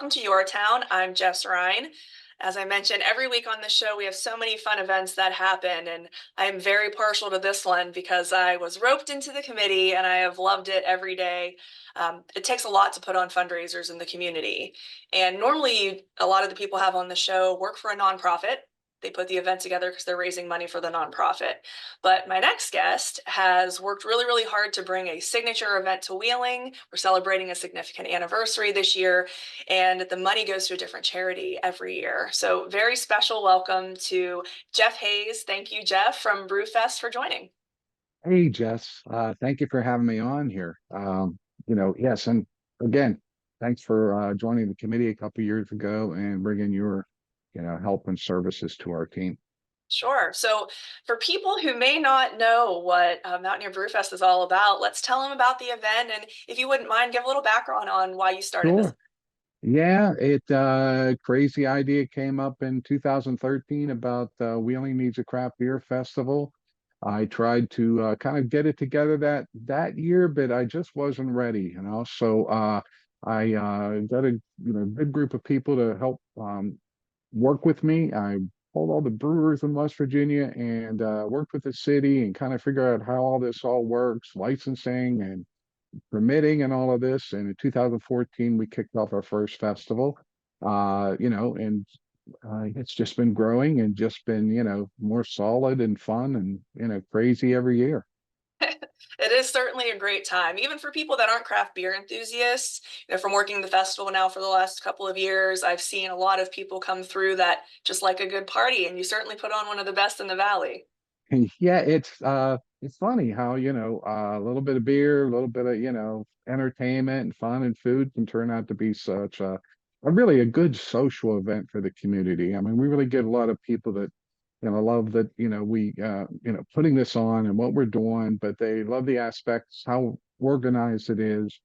welcome to Your Town. I'm Jess Ryan. As I mentioned, every week on the show, we have so many fun events that happen, and I am very partial to this one because I was roped into the committee and I have loved it every day. It takes a lot to put on fundraisers in the community. And normally, a lot of the people have on the show work for a nonprofit. They put the event together because they're raising money for the nonprofit. But my next guest has worked really, really hard to bring a signature event to Wheeling. We're celebrating a significant anniversary this year, and the money goes to a different charity every year. So very special welcome to Jeff Hayes. Thank you, Jeff, from Brewfest for joining. Hey, Jess. Thank you for having me on here. Yes, and again, thanks for joining the committee a couple years ago and bringing your, help and services to our team. Sure. So for people who may not know what Mountaineer Brewfest is all about, let's tell them about the event. And if you wouldn't mind, give a little background on why you started this. Sure. Yeah, it crazy idea came up in 2013 about Wheeling needs a craft beer festival. I tried to kind of get it together that year, but I just wasn't ready. So I got a good group of people to help work with me. I called all the brewers in West Virginia and worked with the city and kind of figure out how all this all works, licensing and permitting and all of this. And in 2014, we kicked off our first festival. And it's just been growing and just been, more solid and fun and, crazy every year. It is certainly a great time, even for people that aren't craft beer enthusiasts. From working the festival now for the last couple of years, I've seen a lot of people come through that just like a good party, and you certainly put on one of the best in the valley. Yeah, it's funny how, a little bit of beer, a little bit of, entertainment and fun and food can turn out to be such a really a good social event for the community. I mean, we really get a lot of people that, love that, we putting this on and what we're doing, but they love the aspects, how organized it is.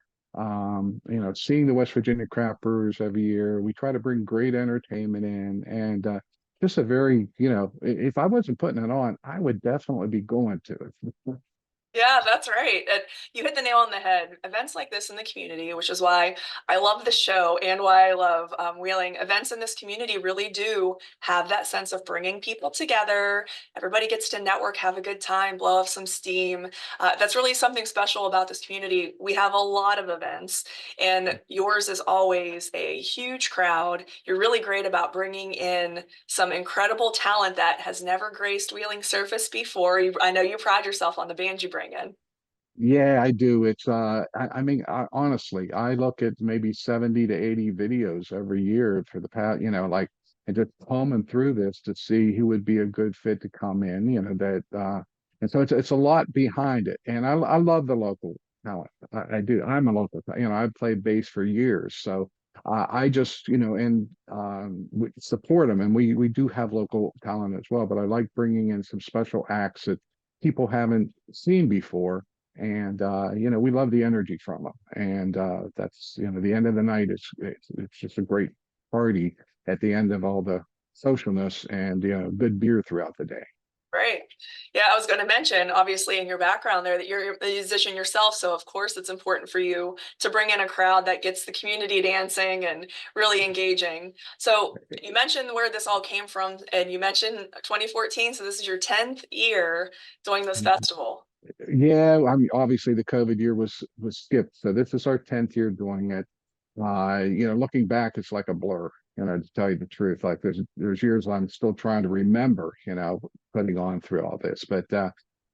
Seeing the West Virginia craft brewers every year. We try to bring great entertainment in and just a very, if I wasn't putting it on, I would definitely be going to it. Yeah, that's right. And you hit the nail on the head. Events like this in the community, which is why I love the show and why I love Wheeling. Events in this community really do have that sense of bringing people together. Everybody gets to network, have a good time, blow off some steam. That's really something special about this community. We have a lot of events, and yours is always a huge crowd. You're really great about bringing in some incredible talent that has never graced Wheeling surface before. I know you pride yourself on the band you bring in. Yeah, I do. Honestly, I look at maybe 70 to 80 videos every year for the past, like, and just combing through this to see who would be a good fit to come in, and so it's a lot behind it. And I love the local talent. I do. I'm a local, I've played bass for years. So I just, and we support them. And we do have local talent as well, but I like bringing in some special acts that people haven't seen before, and we love the energy from them, and that's the end of the night. It's just a great party at the end of all the socialness and good beer throughout the day. Right. Yeah, I was going to mention, obviously, in your background there, that you're a musician yourself. So, of course, it's important for you to bring in a crowd that gets the community dancing and really engaging. So, you mentioned where this all came from, and you mentioned 2014. So, this is your 10th year doing this festival. Yeah, I mean, obviously the COVID year was skipped, so this is our 10th year doing it. Looking back, it's like a blur, to tell you the truth. Like there's years I'm still trying to remember, putting on through all this. But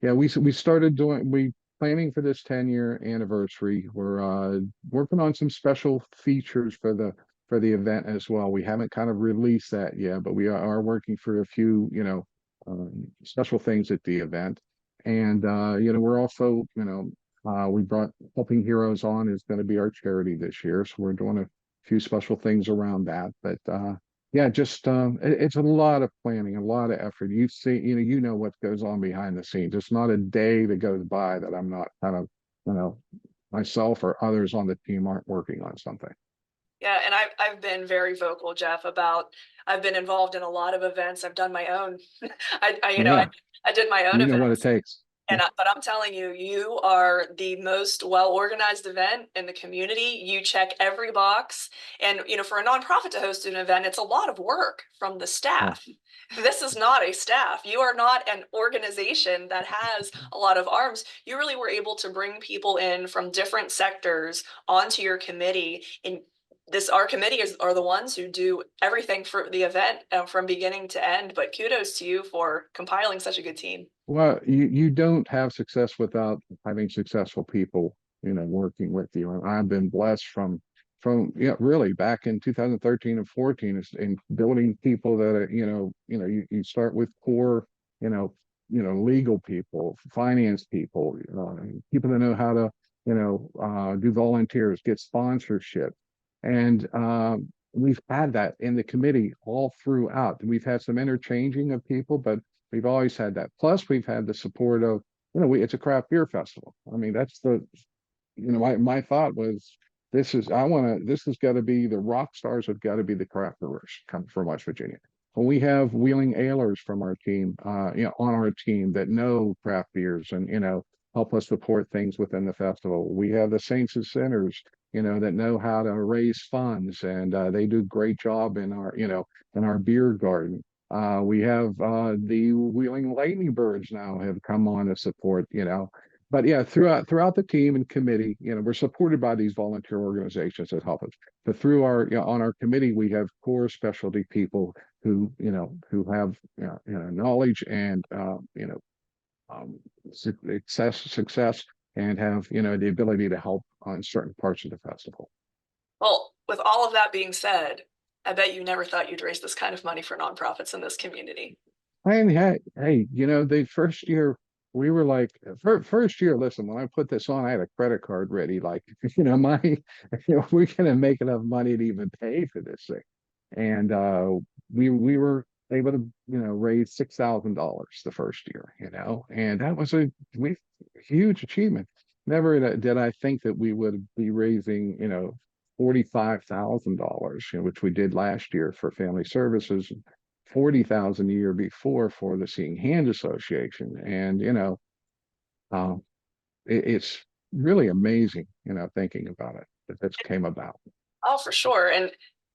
yeah, we started we planning for this 10-year anniversary. We're working on some special features for the event as well. We haven't kind of released that yet, but we are working for a few, special things at the event. And we're also, we brought Helping Heroes on is going to be our charity this year. So we're doing a few special things around that. But yeah, just it's a lot of planning, a lot of effort. You see, what goes on behind the scenes. It's not a day that goes by that I'm not kind of, myself or others on the team aren't working on something. Yeah, and I've been very vocal, Jeff, about I've been involved in a lot of events. I've done my own. I Yeah, I did my own you know what it events. takes. But I'm telling you, you are the most well-organized event in the community. You check every box. And, for a nonprofit to host an event, it's a lot of work from the Yeah. staff. This is not a staff. You are not an organization that has a lot of arms. You really were able to bring people in from different sectors onto your committee. And our committee are the ones who do everything for the event from beginning to end. But kudos to you for compiling such a good team. Well, you don't have success without having successful people, working with you. And I've been blessed from really back in 2013 and 14 is in building people that are, you start with core, you know, legal people, finance people, people that know how to, do volunteers, get sponsorship. And we've had that in the committee all throughout. We've had some interchanging of people, but we've always had that. Plus, we've had the support of, it's a craft beer festival. I mean, that's my thought was this has got to be the rock stars have got to be the craft brewers come from West Virginia. When we have Wheeling Ailers from our team, on our team that know craft beers and, help us support things within the festival. We have the Saints and Sinners, that know how to raise funds and they do a great job in our beer garden. We have the Wheeling Lightning Birds now have come on to support, But yeah, throughout the team and committee, we're supported by these volunteer organizations that help us. But through on our committee, we have core specialty people who have knowledge and success and have the ability to help on certain parts of the festival. Well, with all of that being said, I bet you never thought you'd raise this kind of money for nonprofits in this community. And hey, the first year we were like, first year, listen, when I put this on, I had a credit card ready. Like, we're gonna make enough money to even pay for this thing. And we were able to, raise $6,000 the first year, and that was a huge achievement. Never did I think that we would be raising, $45,000, which we did last year for family services, 40,000 a year before for the Seeing Hand Association. And, it's really amazing, thinking about it, that this came about. Oh, for sure. And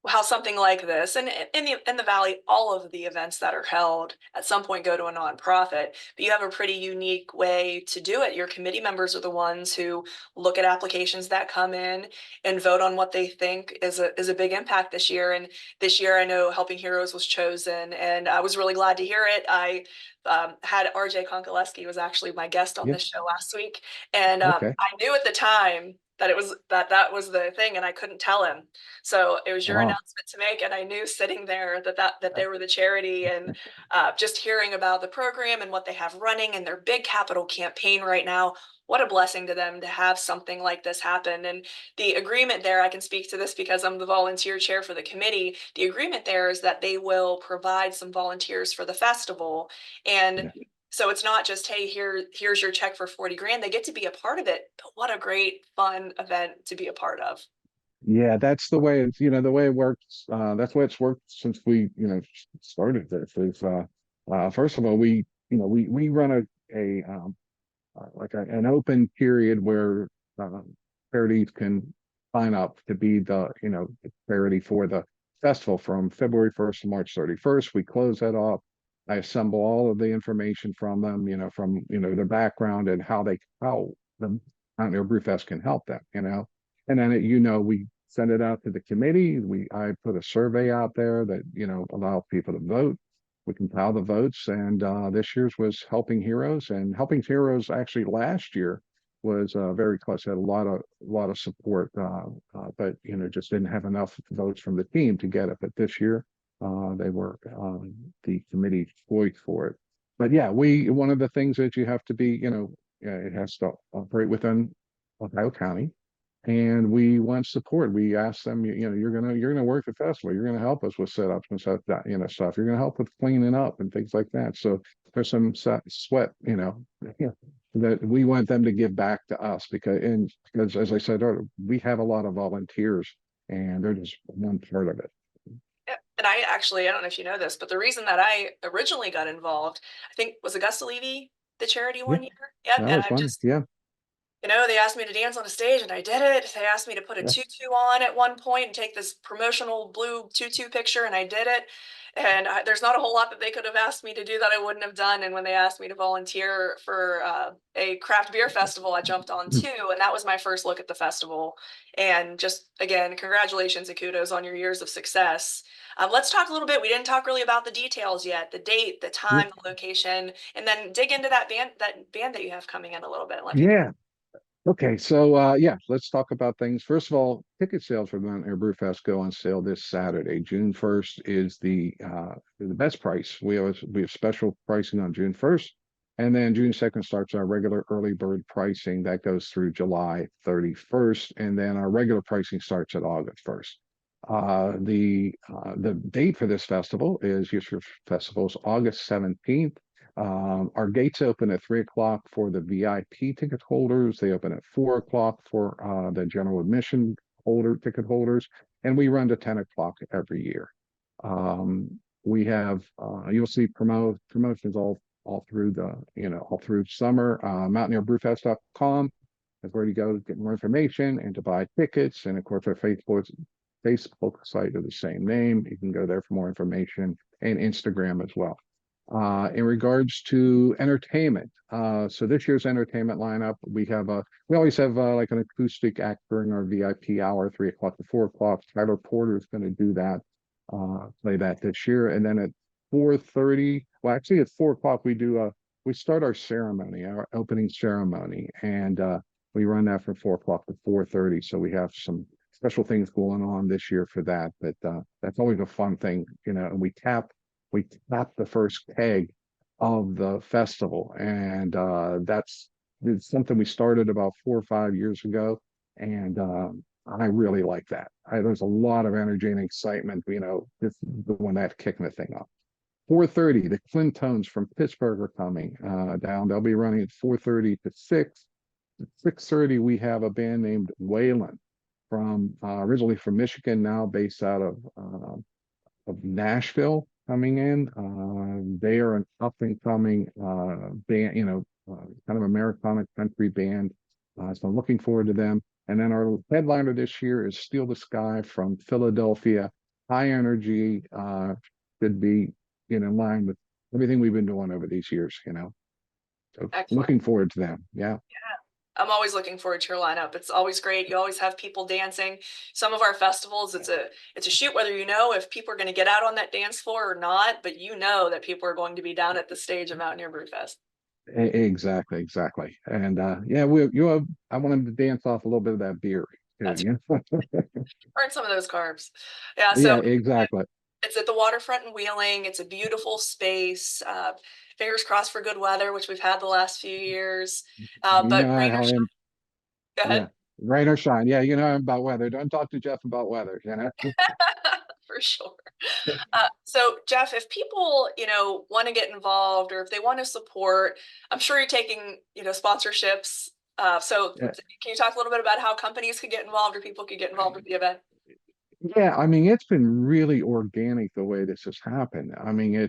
how something like this, and in the Valley, all of the events that are held at some point go to a nonprofit, but you have a pretty unique way to do it. Your committee members are the ones who look at applications that come in and vote on what they think is a big impact this year. And this year, I know Helping Heroes was chosen, and I was really glad to hear it. I had RJ Konkoleski was actually my guest on Yeah. this show last week, and Okay. I knew at the time that that was the thing, and I couldn't tell him. So it was your Wow. announcement to make, and I knew sitting there that they were the charity, and just hearing about the program and what they have running and their big capital campaign right now. What a blessing to them to have something like this happen. And the agreement there, I can speak to this because I'm the volunteer chair for the committee. The agreement there is that they will provide some volunteers for the festival. And Yeah. so it's not just, hey, here's your check for 40 grand. They get to be a part of it. But what a great, fun event to be a part of. Yeah, that's the way it's, the way it works. That's the way it's worked since we, started this is, first of all, we run an open period where charities can sign up to be the charity for the festival from February 1st to March 31st. We close that off. I assemble all of the information from them, from their background and how the Mountaineer Brewfest can help them, and then we send it out to the committee. I put a survey out there that allow people to vote. We compile the votes, and this year's was Helping Heroes, and Helping Heroes actually last year was very close. Had a lot of support, but just didn't have enough votes from the team to get it. But this year, they were the committee voted for it. But yeah, one of the things that you have to be, it has to operate within Ohio County, and we want support. We ask them, you're gonna work the festival. You're gonna help us with setups and stuff, stuff. You're gonna help with cleaning up and things like that. So there's some sweat, that we want them to give back to us because as I said earlier, we have a lot of volunteers, and they're just one part of it. Yeah. And I don't know if you know this, but the reason that I originally got involved, I think, was Augusta Levy the charity Yeah, one year. Yep, that and was I fun. just, Yeah, they asked me to dance on a stage and I did it. They asked me to put a yeah, tutu on at one point and take this promotional blue tutu picture and I did it. And there's not a whole lot that they could have asked me to do that I wouldn't have done. And when they asked me to volunteer for a craft beer festival, I jumped on too. And that was my first look at the festival. And just again, congratulations and kudos on your years of success. Let's talk a little bit. We didn't talk really about the details yet, the date, the yeah. time, the location, and then dig into that band that you have coming in a little bit and let people. Yeah. Okay, so yeah, let's talk about things. First of all, ticket sales for Mount Air Brewfest go on sale this Saturday. June 1st is the best price. We have special pricing on June 1st, and then June 2nd starts our regular early bird pricing that goes through July 31st, and then our regular pricing starts at August 1st. The date for this festival is your festival is August 17th. Our gates open at 3 o'clock for the VIP ticket holders. They open at 4 o'clock for the general admission ticket holders, and we run to 10 o'clock every year. We have you'll see promotions all through all through summer. Mountaineerbrewfest.com is where you go to get more information and to buy tickets. And of course, our Facebook site of the same name. You can go there for more information, and Instagram as well. In regards to entertainment, so this year's entertainment lineup, we always have like an acoustic act during our VIP hour, 3 o'clock to 4 o'clock. Tyler Porter is going to do that, play that this year, and then at 4:30, well, actually at 4 o'clock we start our ceremony, our opening ceremony, and we run that from 4 o'clock to 4:30. So we have some special things going on this year for that, but that's always a fun thing, and we tap the first keg of the festival, and it's something we started about 4 or 5 years ago, and I really like that. There's a lot of energy and excitement, when that kicking the thing off. 4:30, the Clintones from Pittsburgh are coming down. They'll be running at 4:30 to 6. At 6:30, we have a band named Waylon from originally from Michigan, now based out of Nashville coming in. They are an up and coming band, kind of Americana country band. So I'm looking forward to them. And then our headliner this year is Steal the Sky from Philadelphia. High energy, should be in line with everything we've been doing over these years. So Excellent. looking forward to them. Yeah. I'm always looking forward to your lineup. It's always great. You always have people dancing. Some of our festivals, it's a shoot whether if people are going to get out on that dance floor or not, but that people are going to be down at the stage of Mountaineer Brewfest. Exactly. And yeah, I want them to dance off a little bit of that beer too, That's you know? burn some of those carbs. Yeah, Yeah, so exactly. it's at the waterfront in Wheeling. It's a beautiful space. Fingers crossed for good weather, which we've had the last few years. You But know rain or how I shine, am. go ahead. Yeah. Rain or shine. Yeah, I'm about weather. Don't talk to Jeff about weather. For sure. So Jeff, if people, want to get involved or if they want to support, I'm sure you're taking, sponsorships. So Yeah. can you talk a little bit about how companies could get involved or people could get involved with the event? Yeah, I mean, it's been really organic the way this has happened. I mean,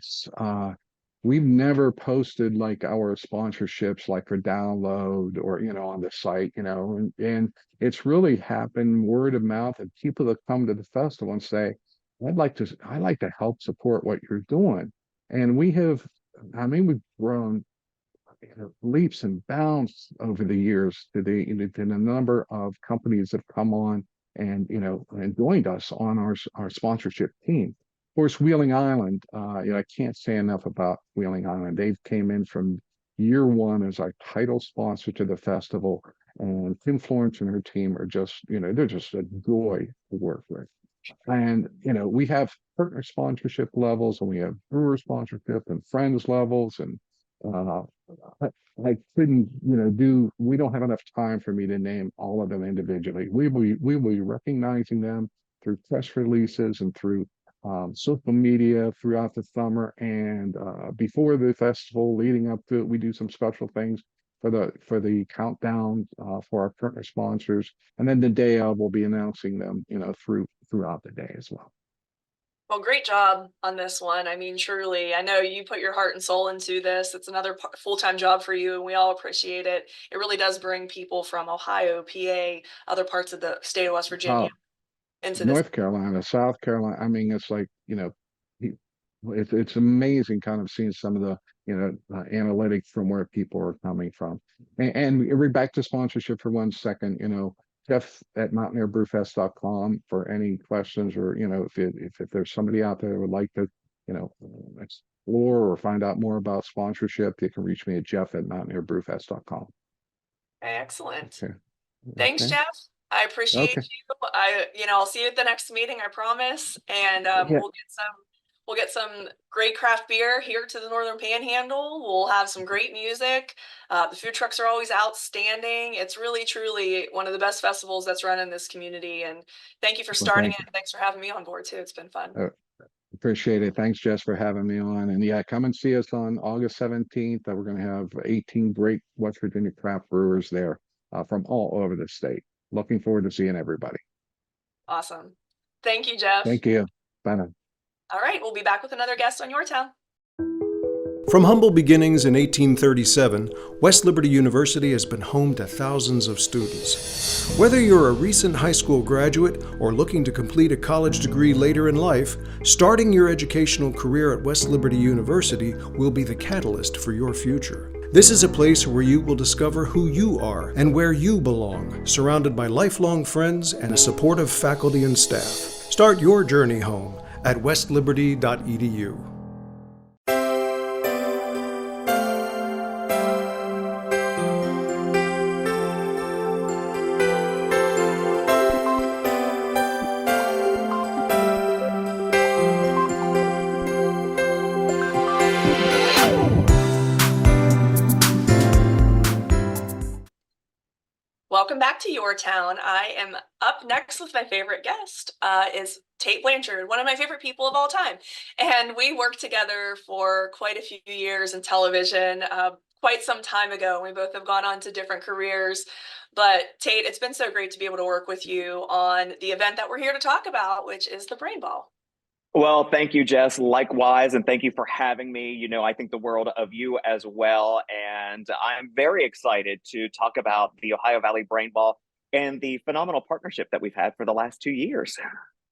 we've never posted like our sponsorships like for download or on the site, and it's really happened word of mouth and people that come to the festival and say, I'd like to help support what you're doing. And we've grown leaps and bounds over the years to the number of companies that have come on and joined us on our sponsorship team. Of course, Wheeling Island, I can't say enough about Wheeling Island. They've came in from year one as our title sponsor to the festival, and Tim Florence and her team are they're just a joy to work with. And we have partner sponsorship levels, and we have brewer sponsorship and friends levels, and uh, I, I couldn't, we don't have enough time for me to name all of them individually. We will be recognizing them through press releases and through social media throughout the summer, and before the festival, leading up to it, we do some special things for the countdown for our partner sponsors, and then the day of, we'll be announcing them, throughout the day as well. Well, great job on this one. I mean, truly, I know you put your heart and soul into this. It's another full-time job for you, and we all appreciate it. It really does bring people from Ohio, PA, other parts of the state of West Virginia Oh, into this. North Carolina, South Carolina. I mean, it's like, he- it's amazing kind of seeing some of the, analytics from where people are coming from. And we're back to sponsorship for 1 second, Jeff at mountaineerbrewfest.com for any questions or, if there's somebody out there that would like to, explore or find out more about sponsorship, you can reach me at Jeff at mountaineerbrewfest.com. Excellent. Okay. Thanks, Okay. Jeff. I appreciate Okay. you. I'll see you at the next meeting, I promise. And Yeah. we'll get some great craft beer here to the Northern Panhandle. We'll have some great music. The food trucks are always outstanding. It's really, truly one of the best festivals that's run in this community. And thank you for Well, starting thank it. Thanks for having me on board too. It's been fun. you. Appreciate it. Thanks, Jess, for having me on. And yeah, come and see us on August 17th. We're going to have 18 great West Virginia craft brewers there from all over the state. Looking forward to seeing everybody. Awesome. Thank you, Jeff. Thank you. Bye now. All right, we'll be back with another guest on Your Town. From humble beginnings in 1837, West Liberty University has been home to thousands of students. Whether you're a recent high school graduate or looking to complete a college degree later in life, starting your educational career at West Liberty University will be the catalyst for your future. This is a place where you will discover who you are and where you belong, surrounded by lifelong friends and a supportive faculty and staff. Start your journey home at westliberty.edu. Welcome back to Your Town. I am up next with my favorite guest, is Tate Blanchard, one of my favorite people of all time. And we worked together for quite a few years in television, quite some time ago. We both have gone on to different careers. But Tate, it's been so great to be able to work with you on the event that we're here to talk about, which is the Brain Ball. Well, thank you, Jess. Likewise, and thank you for having me. I think the world of you as well. And I'm very excited to talk about the Ohio Valley Brain Ball and the phenomenal partnership that we've had for the last 2 years.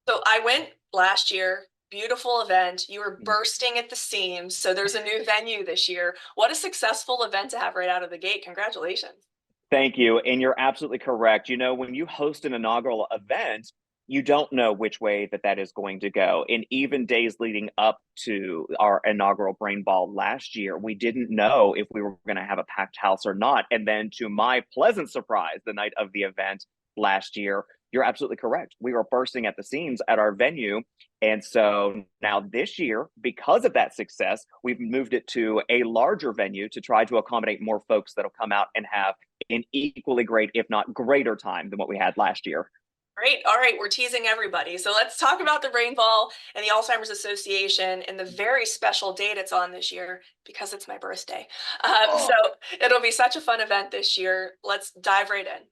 So I went last year, beautiful event. You were bursting at the seams. So there's a new venue this year. What a successful event to have right out of the gate. Congratulations. Thank you. And you're absolutely correct. When you host an inaugural event, you don't know which way that is going to go. And even days leading up to our inaugural Brain Ball last year, we didn't know if we were going to have a packed house or not. And then to my pleasant surprise, the night of the event last year, you're absolutely correct. We were bursting at the seams at our venue. And so now this year, because of that success, we've moved it to a larger venue to try to accommodate more folks that'll come out and have an equally great, if not greater time than what we had last year. Great. All right, we're teasing everybody. So let's talk about the Brain Ball and the Alzheimer's Association and the very special date it's on this year because it's my birthday. So it'll be such a fun event this year. Let's dive right in.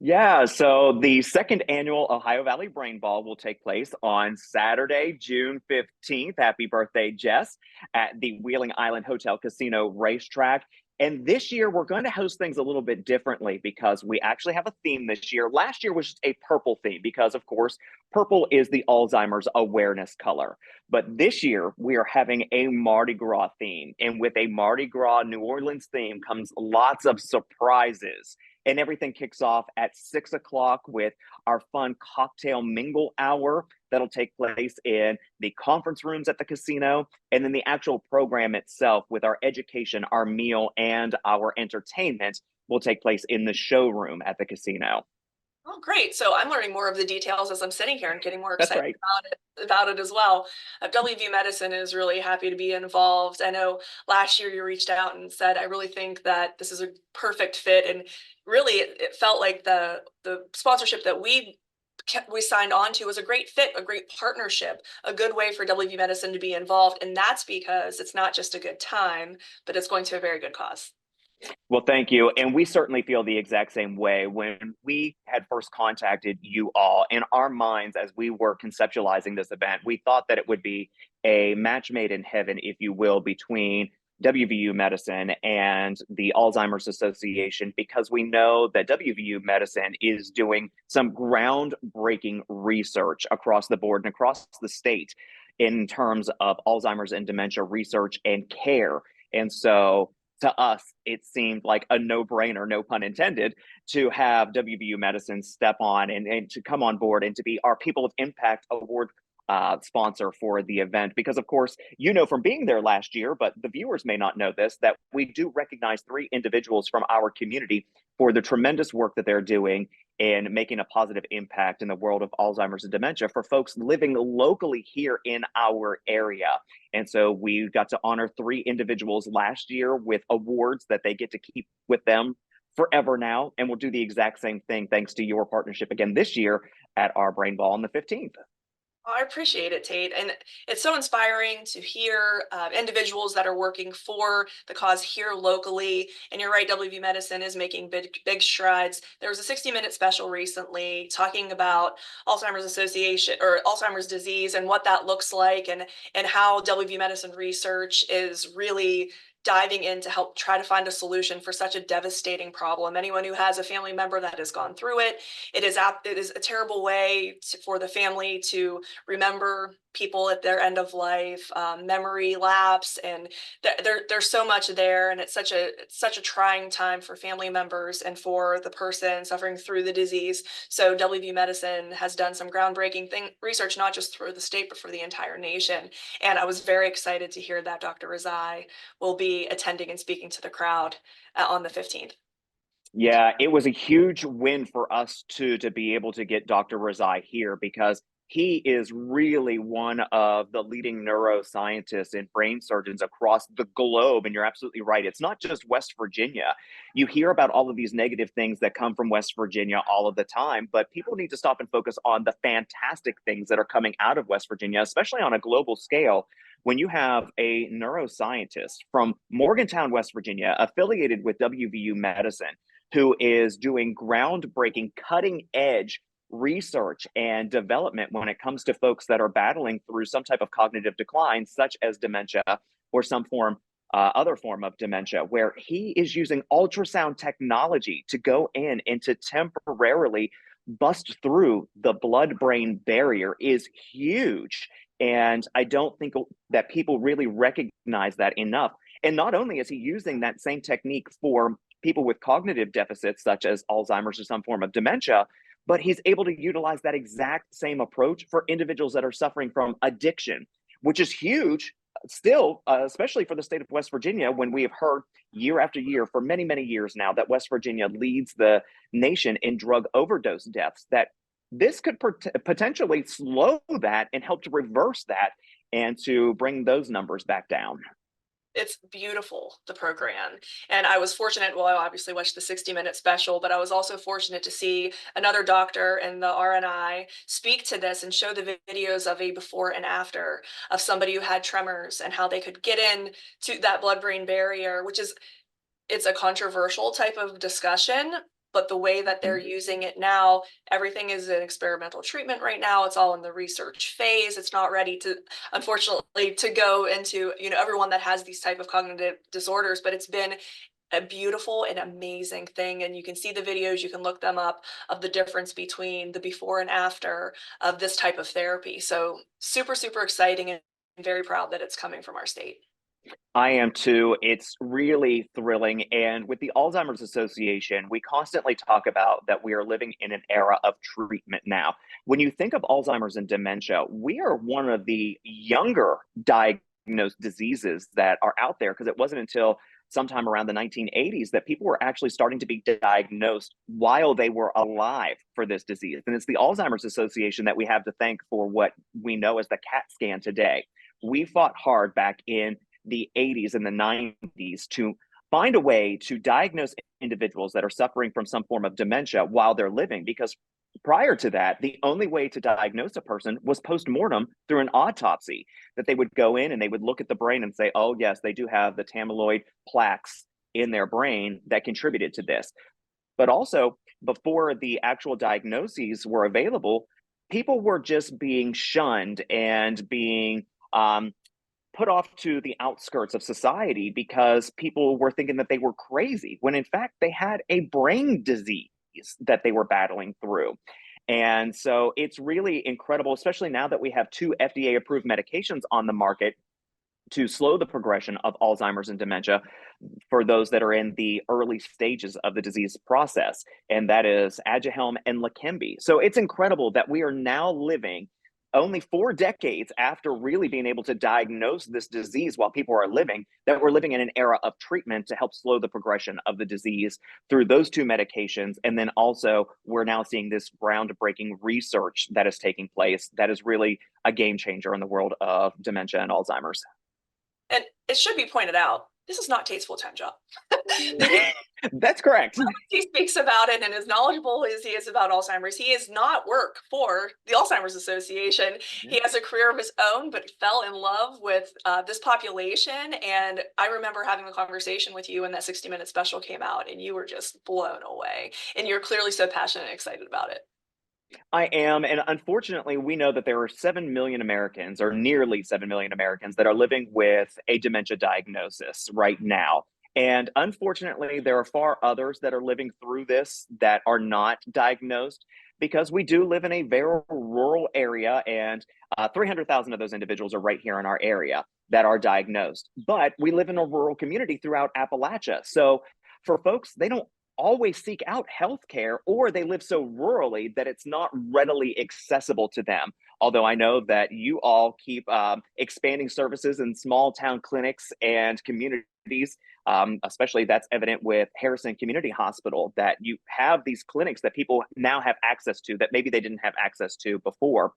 Yeah, so the second annual Ohio Valley Brain Ball will take place on Saturday, June 15th. Happy birthday, Jess, at the Wheeling Island Hotel Casino Racetrack. And this year, we're going to host things a little bit differently because we actually have a theme this year. Last year was just a purple theme because, of course, purple is the Alzheimer's awareness color. But this year, we are having a Mardi Gras theme. And with a Mardi Gras New Orleans theme comes lots of surprises. And everything kicks off at 6 o'clock with our fun cocktail mingle hour that'll take place in the conference rooms at the casino. And then the actual program itself with our education, our meal, and our entertainment will take place in the showroom at the casino. Oh, great. So I'm learning more of the details as I'm sitting here and getting more That's excited right. about it as well. WVU Medicine is really happy to be involved. I know last year you reached out and said, I really think that this is a perfect fit. And really, it felt like the sponsorship that we signed on to was a great fit, a great partnership, a good way for WVU Medicine to be involved. And that's because it's not just a good time, but it's going to a very good cause. Well, thank you. And we certainly feel the exact same way. When we had first contacted you all, in our minds, as we were conceptualizing this event, we thought that it would be a match made in heaven, if you will, between WVU Medicine and the Alzheimer's Association, because we know that WVU Medicine is doing some groundbreaking research across the board and across the state in terms of Alzheimer's and dementia research and care. And so to us, it seemed like a no-brainer, no pun intended, to have WVU Medicine step on and to come on board and to be our People of Impact Award sponsor for the event. Because, of course, you know from being there last year, but the viewers may not know this, that we do recognize 3 individuals from our community for the tremendous work that they're doing in making a positive impact in the world of Alzheimer's and dementia for folks living locally here in our area. And so we got to honor 3 individuals last year with awards that they get to keep with them forever now. And we'll do the exact same thing thanks to your partnership again this year at our Brain Ball on the 15th. I appreciate it, Tate. And it's so inspiring to hear individuals that are working for the cause here locally. And you're right, WV Medicine is making big strides. There was a 60-minute special recently talking about Alzheimer's Association or Alzheimer's disease and what that looks like, and how WV Medicine research is really diving in to help try to find a solution for such a devastating problem. Anyone who has a family member that has gone through it, it is a terrible way for the family to remember people at their end of life, memory lapse, and there's so much there, and it's such a trying time for family members and for the person suffering through the disease. So WV Medicine has done some groundbreaking research, not just for the state, but for the entire nation. And I was very excited to hear that Dr. Razai will be attending and speaking to the crowd on the 15th. Yeah, it was a huge win for us to be able to get Dr. Razai here, because he is really one of the leading neuroscientists and brain surgeons across the globe. And you're absolutely right. It's not just West Virginia. You hear about all of these negative things that come from West Virginia all of the time, but people need to stop and focus on the fantastic things that are coming out of West Virginia, especially on a global scale. When you have a neuroscientist from Morgantown, West Virginia, affiliated with WVU Medicine, who is doing groundbreaking, cutting edge research and development when it comes to folks that are battling through some type of cognitive decline, such as dementia or some other form of dementia, where he is using ultrasound technology to go in and to temporarily bust through the blood-brain barrier, is huge. And I don't think that people really recognize that enough. And not only is he using that same technique for people with cognitive deficits, such as Alzheimer's or some form of dementia, but he's able to utilize that exact same approach for individuals that are suffering from addiction, which is huge still, especially for the state of West Virginia, when we have heard year after year for many, many years now that West Virginia leads the nation in drug overdose deaths, that this could potentially slow that and help to reverse that and to bring those numbers back down. It's beautiful, the program. And I was fortunate, well, I obviously watched the 60-minute special, but I was also fortunate to see another doctor in the RNI speak to this and show the videos of a before and after of somebody who had tremors and how they could get in to that blood-brain barrier, it's a controversial type of discussion, but the way that they're using it now, everything is an experimental treatment right now. It's all in the research phase. It's not ready to, unfortunately, to go into, everyone that has these type of cognitive disorders, but it's been a beautiful and amazing thing. And you can see the videos, you can look them up, of the difference between the before and after of this type of therapy. So super, super exciting, and very proud that it's coming from our state. I am too. It's really thrilling. And with the Alzheimer's Association, we constantly talk about that we are living in an era of treatment now. When you think of Alzheimer's and dementia, we are one of the younger diagnosed diseases that are out there, because it wasn't until sometime around the 1980s that people were actually starting to be diagnosed while they were alive for this disease. And it's the Alzheimer's Association that we have to thank for what we know as the CAT scan today. We fought hard back in the 80s and the 90s to find a way to diagnose individuals that are suffering from some form of dementia while they're living, because prior to that, the only way to diagnose a person was post-mortem through an autopsy, that they would go in and they would look at the brain and say, oh yes, they do have the amyloid plaques in their brain that contributed to this. But also, before the actual diagnoses were available, people were just being shunned and being put off to the outskirts of society because people were thinking that they were crazy, when in fact they had a brain disease that they were battling through. And so it's really incredible, especially now that we have 2 FDA approved medications on the market to slow the progression of Alzheimer's and dementia for those that are in the early stages of the disease process, and that is Aduhelm and Leqembi. So it's incredible that we are now living only 4 decades after really being able to diagnose this disease while people are living, that we're living in an era of treatment to help slow the progression of the disease through those 2 medications. And then also, we're now seeing this groundbreaking research that is taking place that is really a game changer in the world of dementia and Alzheimer's. And it should be pointed out, this is not Tate's full-time job. That's correct. He speaks about it, and as knowledgeable as he is about Alzheimer's, he is not work for the Alzheimer's Association. He has a career of his own, but fell in love with this population. And I remember having a conversation with you when that 60-minute special came out, and you were just blown away. And you're clearly so passionate and excited about it. I am. And unfortunately, we know that there are 7 million Americans, or nearly 7 million Americans, that are living with a dementia diagnosis right now. And unfortunately, there are far others that are living through this that are not diagnosed, because we do live in a very rural area, and 300,000 of those individuals are right here in our area that are diagnosed. But we live in a rural community throughout Appalachia. So for folks, they don't always seek out healthcare, or they live so rurally that it's not readily accessible to them. Although I know that you all keep expanding services in small town clinics and communities, especially that's evident with Harrison Community Hospital, that you have these clinics that people now have access to that maybe they didn't have access to before.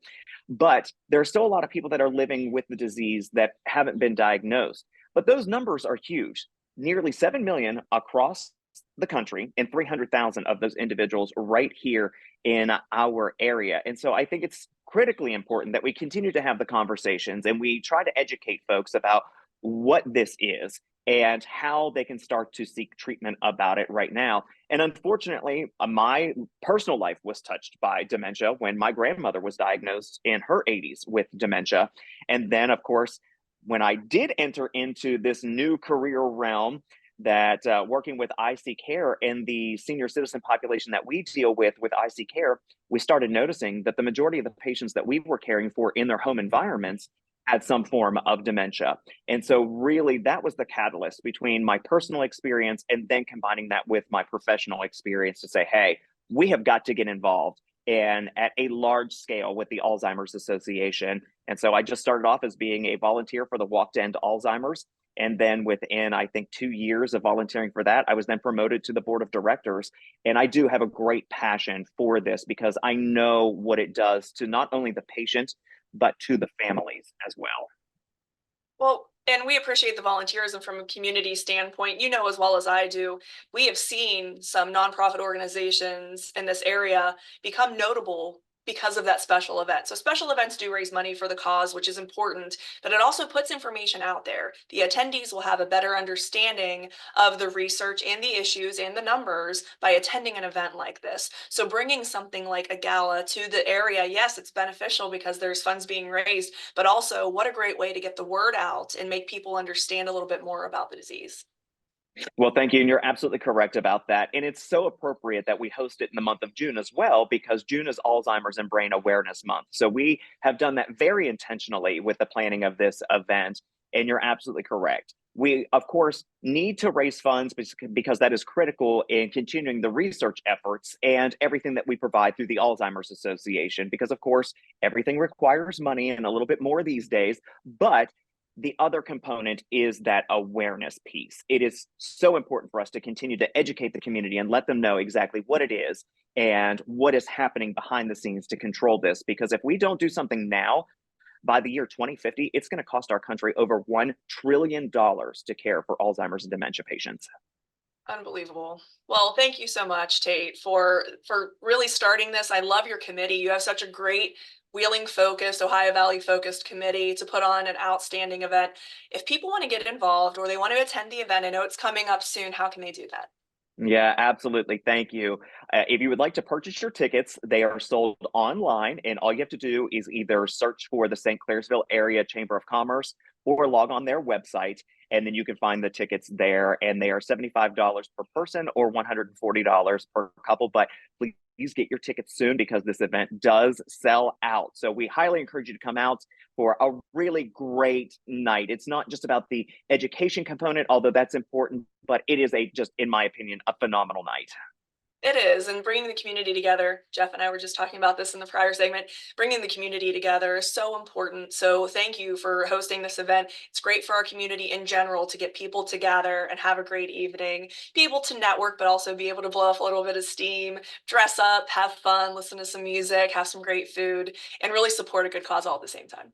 But there are still a lot of people that are living with the disease that haven't been diagnosed. But those numbers are huge. Nearly 7 million across the country, and 300,000 of those individuals right here in our area. And so I think it's critically important that we continue to have the conversations and we try to educate folks about what this is and how they can start to seek treatment about it right now. And unfortunately, my personal life was touched by dementia when my grandmother was diagnosed in her 80s with dementia. And then, of course, when I did enter into this new career realm, that working with IC Care and the senior citizen population that we deal with IC Care, we started noticing that the majority of the patients that we were caring for in their home environments had some form of dementia. And so really that was the catalyst between my personal experience and then combining that with my professional experience to say, hey, we have got to get involved and at a large scale with the Alzheimer's Association. And so I just started off as being a volunteer for the Walk to End Alzheimer's. And then within, I think, 2 years of volunteering for that, I was then promoted to the board of directors. And I do have a great passion for this because I know what it does to not only the patient, but to the families as well. Well, and we appreciate the volunteerism from a community standpoint. You know as well as I do, we have seen some nonprofit organizations in this area become notable because of that special event. So special events do raise money for the cause, which is important, but it also puts information out there. The attendees will have a better understanding of the research and the issues and the numbers by attending an event like this. So bringing something like a gala to the area, yes, it's beneficial because there's funds being raised, but also what a great way to get the word out and make people understand a little bit more about the disease. Well, thank you. And you're absolutely correct about that. And it's so appropriate that we host it in the month of June as well, because June is Alzheimer's and Brain Awareness Month. So we have done that very intentionally with the planning of this event. And you're absolutely correct. We, of course, need to raise funds because that is critical in continuing the research efforts and everything that we provide through the Alzheimer's Association, because, of course, everything requires money and a little bit more these days. But the other component is that awareness piece. It is so important for us to continue to educate the community and let them know exactly what it is and what is happening behind the scenes to control this. Because if we don't do something now, by the year 2050, it's going to cost our country over $1 trillion to care for Alzheimer's and dementia patients. Unbelievable. Well, thank you so much, Tate, for really starting this. I love your committee. You have such a great Wheeling focused, Ohio Valley focused committee to put on an outstanding event. If people want to get involved or they want to attend the event, I know it's coming up soon. How can they do that? Yeah, absolutely. Thank you. If you would like to purchase your tickets, they are sold online, and all you have to do is either search for the St. Clairsville Area Chamber of Commerce or log on their website, and then you can find the tickets there. And they are $75 per person or $140 per couple. But please get your tickets soon because this event does sell out. So we highly encourage you to come out for a really great night. It's not just about the education component, although that's important, but it is just, in my opinion, a phenomenal night. It is, and bringing the community together. Jeff and I were just talking about this in the prior segment. Bringing the community together is so important. So thank you for hosting this event. It's great for our community in general to get people together and have a great evening, be able to network, but also be able to blow off a little bit of steam, dress up, have fun, listen to some music, have some great food, and really support a good cause all at the same time.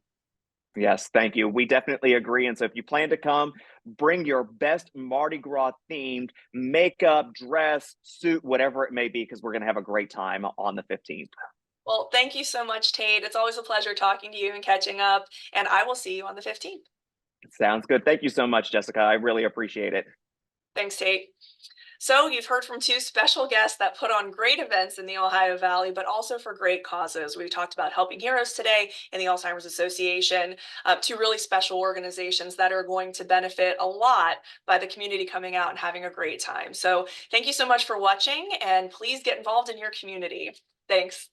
Yes, thank you. We definitely agree. And so if you plan to come, bring your best Mardi Gras themed makeup, dress, suit, whatever it may be, because we're going to have a great time on the 15th. Well, thank you so much, Tate. It's always a pleasure talking to you and catching up, and I will see you on the 15th. Sounds good. Thank you so much, Jessica. I really appreciate it. Thanks, Tate. So you've heard from two special guests that put on great events in the Ohio Valley, but also for great causes. We've talked about Helping Heroes today and the Alzheimer's Association, two really special organizations that are going to benefit a lot by the community coming out and having a great time. So thank you so much for watching, and please get involved in your community. Thanks.